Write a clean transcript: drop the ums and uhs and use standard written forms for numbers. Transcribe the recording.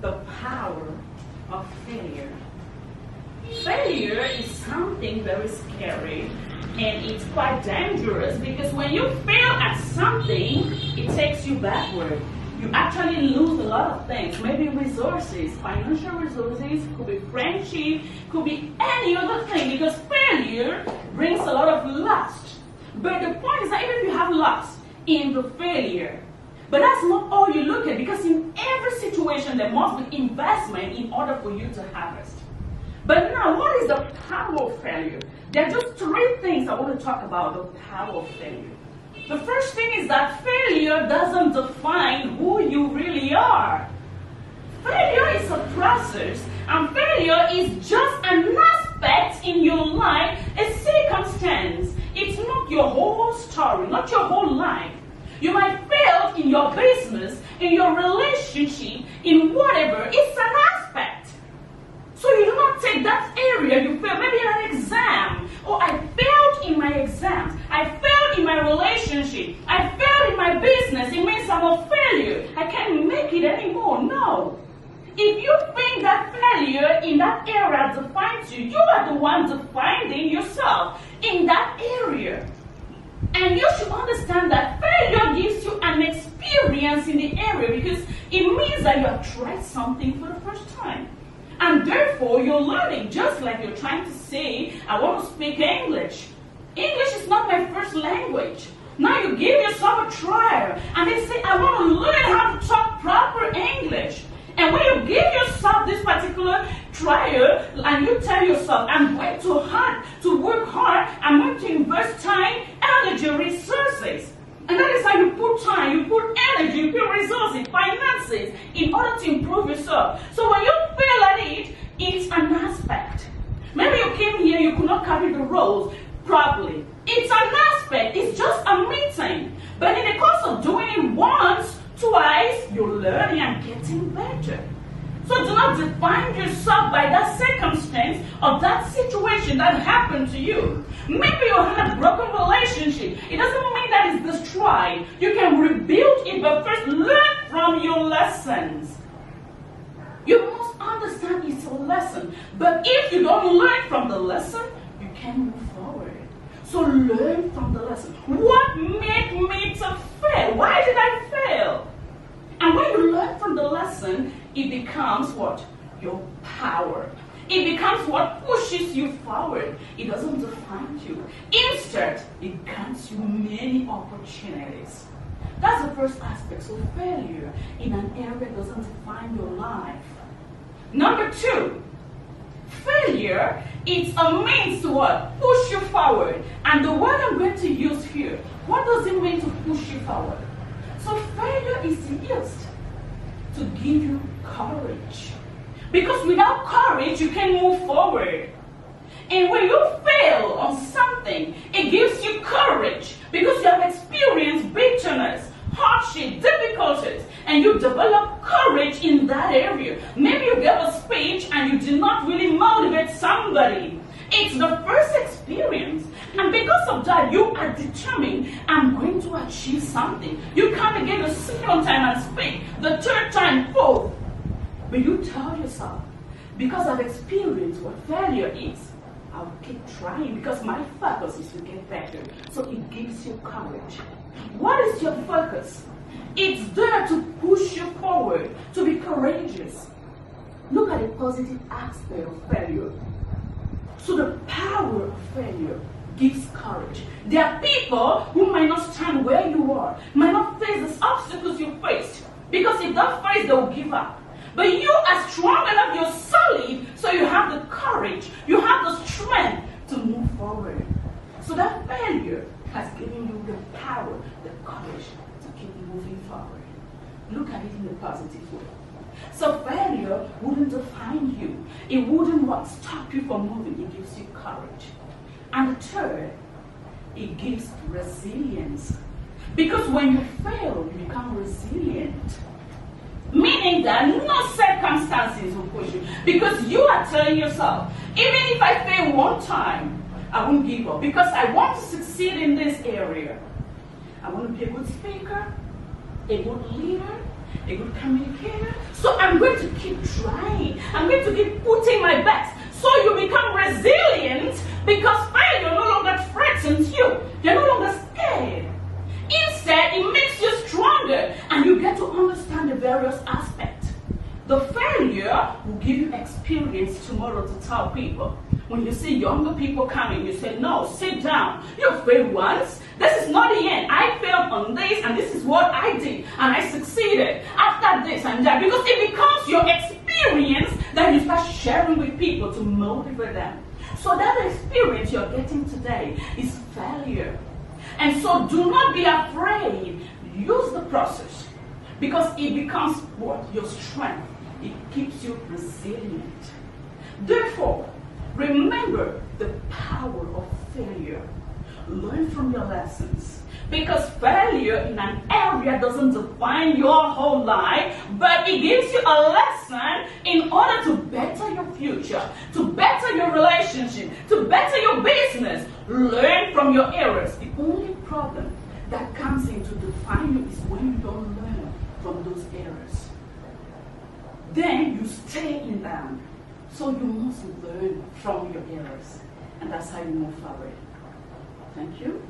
the power of failure. Failure is something very scary and it's quite dangerous because when you fail at something, it takes you backward. You actually lose a lot of things, maybe resources, financial resources, could be friendship, could be any other thing because failure brings a lot of loss. But the point is that even if you have loss in the failure, but that's not all you look at because in every situation there must be investment in order for you to harvest. But now, what is the power of failure? There are just three things I want to talk about the power of failure. The first thing is that failure doesn't define who you really are. Failure is a process, and failure is just an aspect in your life, a circumstance. It's not your whole story, not your whole life. You might fail in your business, in your relationship, in whatever. It's an aspect. So you do not take that area you failed, maybe in an exam. Oh, I failed in my exams. I failed in my relationship. I failed in my business. It means I'm a failure. I can't make it anymore. No. If you think that failure in that area defines you, you are the one defining yourself in that area. And you should understand that failure gives you an experience in the area because it means that you have tried something for the first time. And therefore, you're learning, just like you're trying to say, I want to speak English. English is not my first language. Now you give yourself a trial, and they say, I want to learn how to talk proper English. And when you give yourself this particular trial, and you tell yourself, I'm going to work hard, I'm going to invest time, energy, resources. And that is how you put time, you put energy, you put resources, finances, in order to improve yourself. So when you fail at it, it's an aspect. Maybe you came here, you could not carry the roles properly. It's an aspect, it's just a meeting. But in the course of doing it once, twice, you're learning and getting better. So do not define yourself by that circumstance or that situation that happened to you. Maybe you had a broken relationship. It doesn't mean that it's destroyed. You can rebuild it, but first learn from your lessons. You must understand it's a lesson. But if you don't learn from the lesson, you can't move forward. So learn from the lesson. What made me to fail? Why did I fail? And when you learn from the lesson, it becomes what? Your power. It becomes what pushes you forward. It doesn't define you. Instead, it grants you many opportunities. That's the first aspect. So failure in an area doesn't define your life. Number two, failure is a means to what? Push you forward. And the word I'm going to use here, what does it mean to push you forward? So failure is used to give you courage. Because without courage, you can't move forward. And when you fail on something, it gives you courage because you have experienced bitterness, hardship, difficulties, and you develop courage in that area. Maybe you gave a speech and you did not really motivate somebody. It's the first experience. And because of that, you are determined, I'm going to achieve something. You come again the second time and speak, the third time, fourth. But you tell yourself, because I've experienced what failure is, I'll keep trying because my focus is to get better. So it gives you courage. What is your focus? It's there to push you forward, to be courageous. Look at the positive aspect of failure. So the power of failure gives courage. There are people who might not stand where you are, might not face the obstacles you faced, because if they face, they will give up. But you are strong enough, you're solid, so you have the courage, you have the strength to move forward. So that failure has given you the power, the courage to keep moving forward. Look at it in a positive way. So failure wouldn't define you. It wouldn't stop you from moving. It gives you courage. And the third, it gives resilience. Because when you fail, you become resilient. Meaning that no circumstances will push you. Because you are telling yourself, even if I fail one time, I won't give up. Because I want to succeed in this area. I want to be a good speaker, a good leader, a good communicator. So I'm going to keep I'm going to keep putting my best. So you become resilient because failure no longer threatens you. You're no longer scared. Instead, it makes you stronger and you get to understand the various aspects. The failure will give you experience tomorrow to tell people. When you see younger people coming, you say, no, sit down. You failed once. This is not the end. I failed on this and this is what I did. And I succeeded after this and that. Because it becomes your experience that you start sharing with people to motivate them. So that experience you're getting today is failure. And so do not be afraid. Use the process. Because it becomes what? Your strength. It keeps you resilient. Therefore, remember the power of failure. Learn from your lessons. Because failure in an area doesn't define your whole life, but it gives you a lesson in order to better your future, to better your relationship, to better your business. Learn from your errors. The only problem that comes in to define you is when you don't learn from those errors. Then you stay in them. So you must learn from your errors. And that's how you move forward. Thank you.